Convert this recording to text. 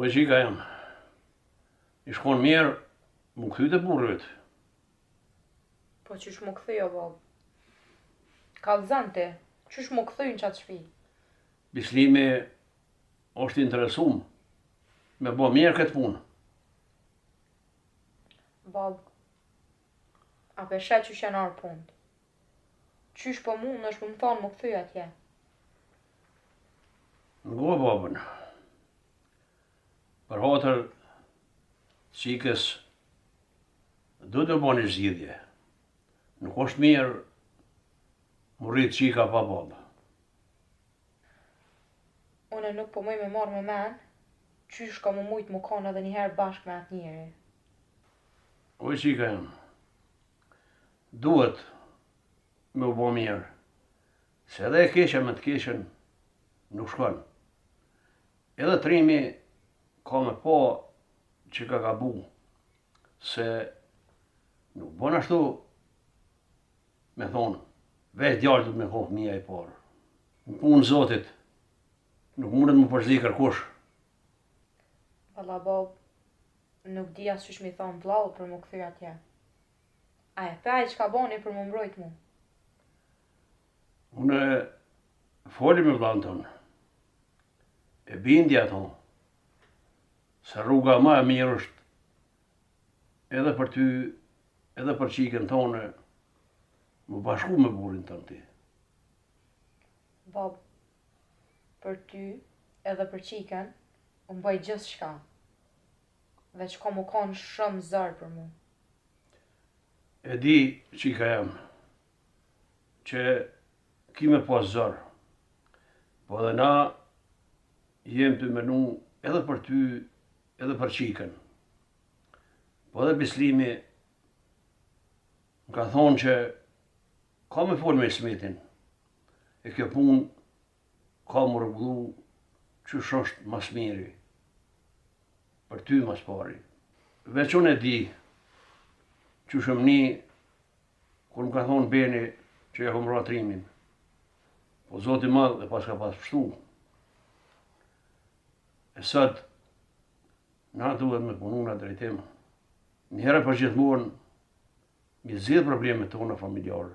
Po e qika jam. I shkon mirë, mu këthyt e burrit. Po qysh mu këthy o bab? Kallzante, qysh mu këthy në qatë shpi? Bislimi është interesum me bo mirë këtë punë. Bab, a peshe qysh janë arë punët? Qysh po mund është më thonë mu këthy atje? Ngo babën. Për hatër qikës du të bo një zgjidhje. Nuk është mirë mu rritë qika pa babë. Une nuk po muj me marrë me men, qysh ka mu mujtë mu kanë edhe njëherë bashkë me atë njeri. O qika jam, duhet me u bo mirë, se edhe e keqe me të keqen nuk shkon. Edhe trimi ka me po që ka gabu, se nuk bon ashtu me thonë, veç djallë du të me kohë mija i parë. Në punë Zotit, nuk mundet më përzdi kërkush. Valla bab, nuk di as qysh mi thonë vlau për mu këthy atje. A e pej që ka boni për mu mbrojt mu? Unë foli me vllanë tonë, e bindja tonë, se rruga ma e mirë është edhe për ty, edhe për qikën tonë, më bashku me burin tonë ti. Bab, për ty edhe për qikën, unë bëj gjithë shka. Veç ka mu kanë shumë zërë për mu. E di, qika jam, që ki me pas zërë, po edhe na jem të menu edhe për ty, edhe për qikën. Po edhe Bislimi më ka thonë që ka me folë me Smetin, e kjo punë ka më rregullu që është mas miri, për ty mas pari. Veç unë e di që shëmni, kur më ka thonë Beni që ja kom ra trimin, po Zoti madh e pas ka pas pështu. E sot, na duhet me punu në drejtim. Njëherë për gjithmonë, mi zgjidh problemet tona familjarë.